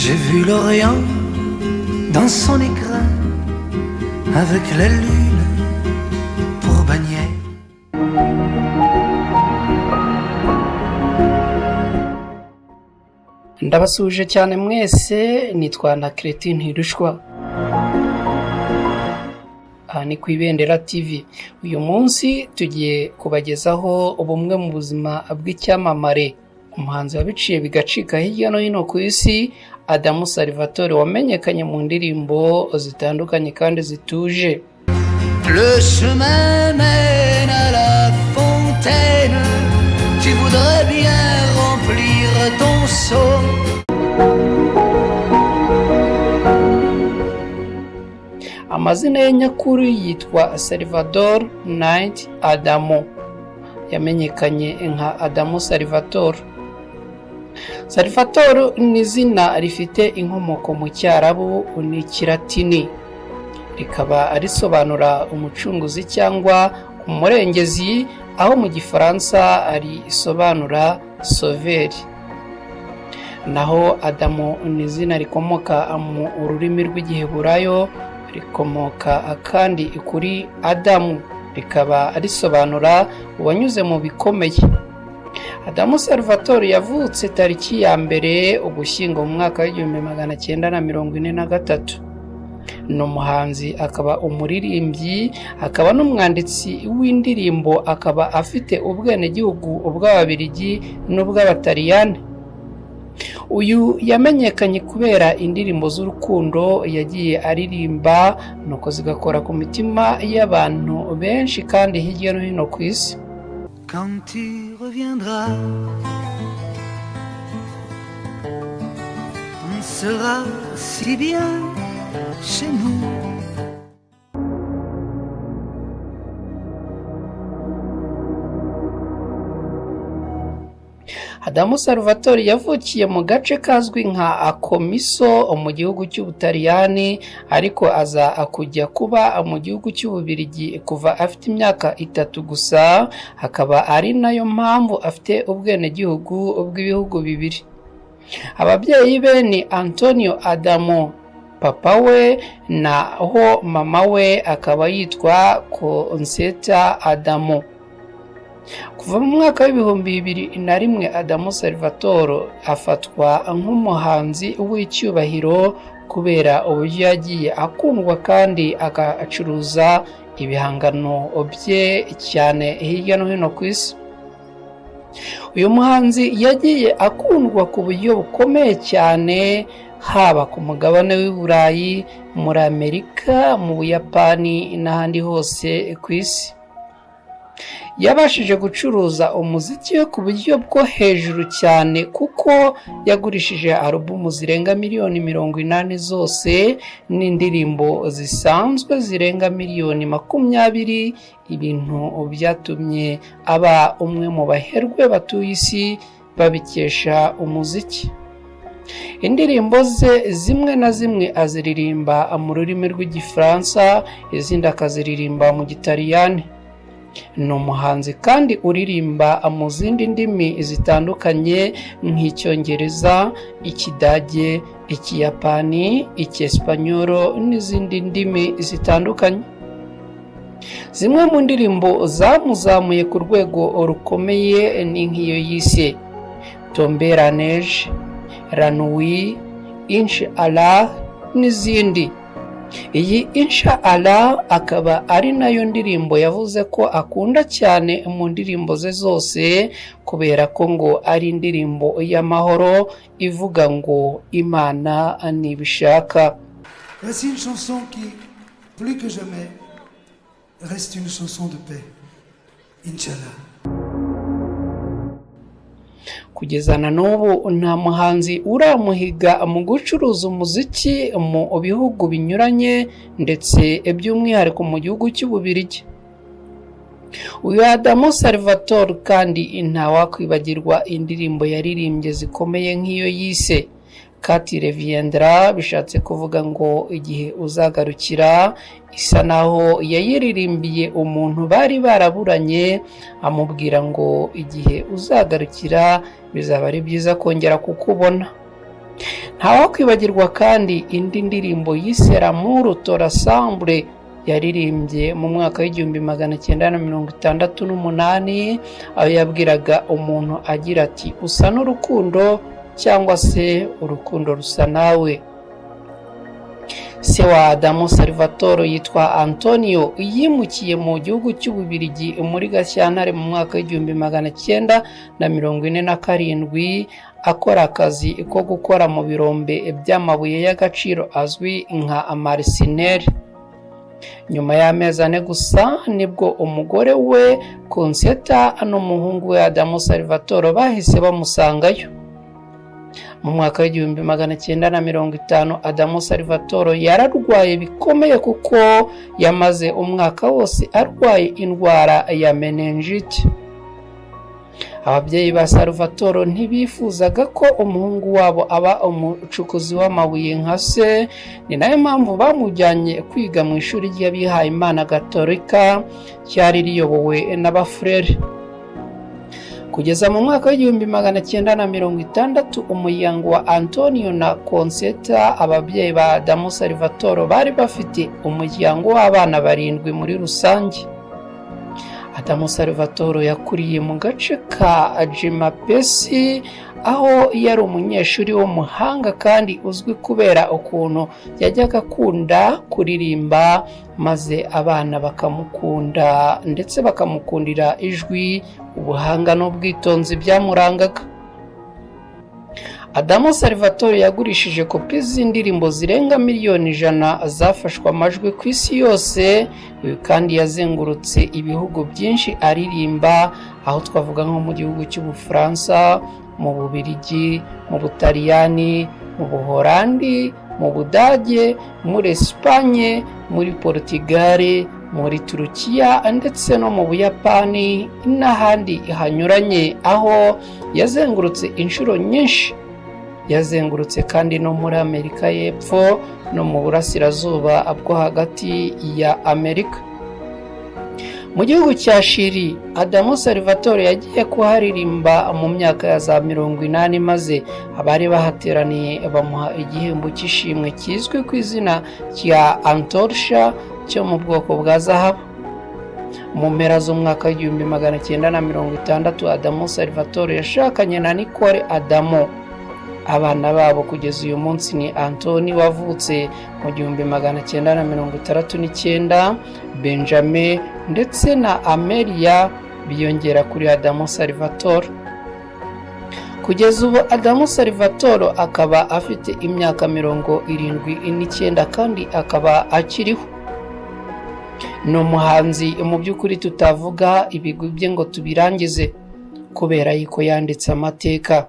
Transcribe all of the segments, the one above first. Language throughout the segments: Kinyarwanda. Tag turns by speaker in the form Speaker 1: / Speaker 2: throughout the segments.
Speaker 1: J'ai vu l'Orient dans son écrin avec la lune pour bannière.
Speaker 2: Ndabasuje cyane mwese, nitwa na Cretin Ntirushwa. Aha ni ku Ibendera TV. Uyu munsi tugiye kubagezaho ubumwe mu buzima bw'icyamamare, umuhanzi wabiciye bigacika hirya no hino ku isi, Adamu Salvatore, wamenyekanye mu ndirimbo zitandukanye kandi zituje.
Speaker 1: Le chemin mène à la fontaine, tu voudrais bien remplir ton seau.
Speaker 2: Amazina ye nyakuri yitwa Salvador Knight Adamo, yamenyekanye nka Adamu Salvatore. Salvatore ni izina rifite inkomoko mu Cyarabu n'Ikilatini, rikaba risobanura umucunguzi cyangwa umurengezi, aho mu Gifaransa ari isobanura sauveur. Naho Adamo ni izina rikomoka mu rurimi rw'Igiheburayo, rikomoka kandi kuri Adamu, rikaba risobanura uwanyuze mu bikomeye. Adamu Salvatore yavutse tariki ya mbere Ugushyingo mu mwaka w'1943. ni umuhanzi, akaba umuririmbyi, akaba n'umwanditsi w'indirimbo, akaba afite ubwenegihugu bw'Ababiligi n'ubw'Abataliyani. Uyu yamenyekanye kubera indirimbo z'urukundo yagiye aririmba, nuko zigakora ku mitima y'abantu benshi kandi hirya no hino ku isi.
Speaker 1: Quand tu reviendras, on sera si bien chez nous.
Speaker 2: Adamu Salvatore yavukiye mu gace kazwi nka Akomiso mu gihugu cy'Ubutaliyani, ariko aza kujya kuba mu gihugu cy'Ububiligi kuva afite imyaka 3 gusa, hakaba ari nayo mpamvu afite ubwenegihugu bw'ibihugu bibiri. Ababyeyi be ni Antonio Adamo, papa we, naho mama we akaba yitwa Concetta Adamo. Kuva mu mwaka w'2001 Adamu Salvatore afatwa nk'umuhanzi w'icyubahiro kubera uburyo yagiye akundwa kandi agacuruza ibihangano bye cyane hirya no hino ku isi. Uyu muhanzi yagiye akundwa ku buryo bukomeye cyane, haba ku mugabane w'i Burayi, muri Amerika, mu Buyapani n'ahandi hose ku isi. Yabashije gucuruza umuziki we ku buryo bwo hejuru cyane, kuko yagurishije alubumu zirenga miliyoni 80 zose n'indirimbo zisanzwe zirenga miliyoni 20, ibintu byatumye aba umwe mu baherwe batuye isi babikesha umuziki. Indirimbo ze zimwe na zimwe aziririmba mu rurimi rw'Igifaransa, izindi akaziririmba mu Gitaliyani. Ni umuhanzi kandi uririmba mu zindi ndimi zitandukanye nk'Icyongereza, Ikidage, Ikiyapani, Icyesipanyolo n'izindi ndimi zitandukanye. Zimwe mu ndirimbo zamuzamuye ku rwego rukomeye ni nk'iyo yise Tomber la neige, La nuit, Inch'Allah n'izindi. Iyi Inch'Allah akaba ari nayo ndirimbo yavuze ko akunda cyane mu ndirimbo ze zose, kubera ko ngo ari indirimbo y'amahoro ivuga ngo Imana nibishaka.
Speaker 1: Voici une chanson qui, plus que jamais, reste une chanson de paix. Inch'Allah.
Speaker 2: Kugeza na n'ubu nta muhanzi uramuhiga mu gucuruza umuziki mu bihugu binyuranye, ndetse by'umwihariko mu gihugu cy'Ububiligi. Uyu Adamu Salvatore kandi ntawakwibagirwa indirimbo yaririmbye zikomeye nk'iyo yise Quand il reviendra, bishatse kuvuga ngo igihe uzagarukira, isa naho yayiririmbiye umuntu bari baraburanye, amubwira ngo igihe uzagarukira bizaba ari byiza kongera kukubona. ntawakwibagirwa kandi indi ndirimbo yise L'amour te rassemble yaririmbye mu mwaka w'1968, aho yabwiraga umuntu agira ati usa n'urukundo cyangwa se urukundo rusa nawe. Se wa Adamo Salvatore yitwa Antonio yimukiye mu gihugu cy'Ububiligi muri Gashyantare mu mwaka w'1947 akora akazi ko gukora mu birombe by'amabuye y'agaciro azwi nka marsinel. Nyuma y'amezi 4 gusa nibwo umugore we Concetta n'umuhungu we Adamo Salvatore bahise bamusangayo. Mu mwaka w'1950 Adamo Salvatore yararwaye bikomeye kuko yamaze umwaka wose arwaye indwara ya meningite. Ababyeyi ba Salvatore ntibifuzaga ko umuhungu wabo aba umucukuzi w'amabuye nka se, ni nayo mpamvu bamujyanye kwiga mu ishuri ry'abihaye Imana Gatolika cyari riyobowe n'abafurere. Kugeza mu mwaka w'1960 umuryango wa Antonio na Concetta, ababyeyi ba Adamo Salvatore, bari bafite umuryango w'abana 7 muri rusange. Adamo Salvatore yakuriye mu gace ka Jimapesi, aho yari umunyeshuri w'umuhanga kandi uzwi kubera ukuntu yajyaga akunda kuririmba, maze abana bakamukunda ndetse bakamukundira ijwi, ubuhanga n'ubwitonzi byamurangaga. Adamo Salvatore yagurishije kopi z'indirimbo zirenga 1,100,000 zafashwe amajwi ku isi yose, kandi yazengurutse ibihugu byinshi aririmba, aho twavuga nko mu gihugu cy'Ubufaransa, mu Bubiligi, mu Butaliyani, mu Buholandi, mu Budage, muri Espanye, muri Portugal, muri Turukiya ndetse no mu Buyapani n'ahandi hanyuranye, aho yazengurutse inshuro nyinshi. Yazengurutse kandi no muri Amerika y'Epfo no mu burasirazuba bwo hagati ya Amerika. Mu gihugu cya Chili, Adamo Salvatore yagiye kuharirimba mu myaka ya za 80, maze abari bahateraniye bamuha igihembo cy'ishimwe kizwi ku izina cya Antorcha cyo mu bwoko bwa zahabu. Mu mpera z'umwaka w'1960 Adamo Salvatore yashakanye na Nicole Adamo. Abana babo kugeza uyu munsi ni Anthony wavutse mu 1969, Benjamin ndetse na Amelia biyongera kuri Adamo Salvatore. Kugeza ubu Adamo Salvatore akaba afite imyaka 79 kandi akaba akiriho. Ni umuhanzi mu by'ukuri tutavuga ibigwi bye ngo tubirangize, kubera yuko yanditse amateka.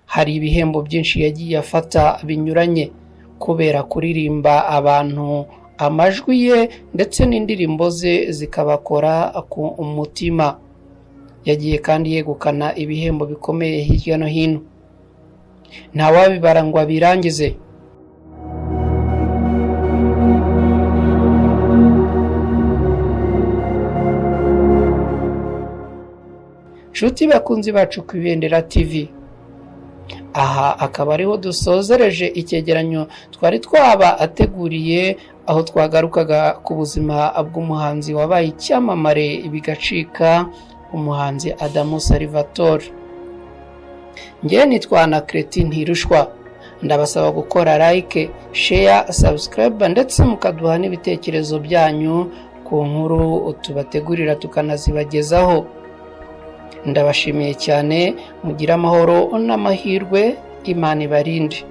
Speaker 2: Hari ibihembo byinshi yagiye afata binyuranye kubera kuririmba abantu amajwi ye ndetse n'indirimbo ze zikabakora ku umutima. Yagiye kandi yegukana ibihembo bikomeye hirya no hino, ntawabibara ngo abirangize. Nshuti bakunzi bacu ku Ibendera TV, aha akaba ariho dusozereje icyegeranyo twari twaba ateguriye, aho twagarukaga ku buzima bw'umuhanzi wabaye icyamamare bigacika, umuhanzi Adamo Salvatore. Njye nitwa na Kreti Ntirushwa, ndabasaba gukora like, share, subscribe ndetse mukaduha n'ibitekerezo byanyu ku nkuru tubategurira tukanazibagezaho. Ndabashimiye cyane, mugira amahoro n'amahirwe, Imana ibarinde.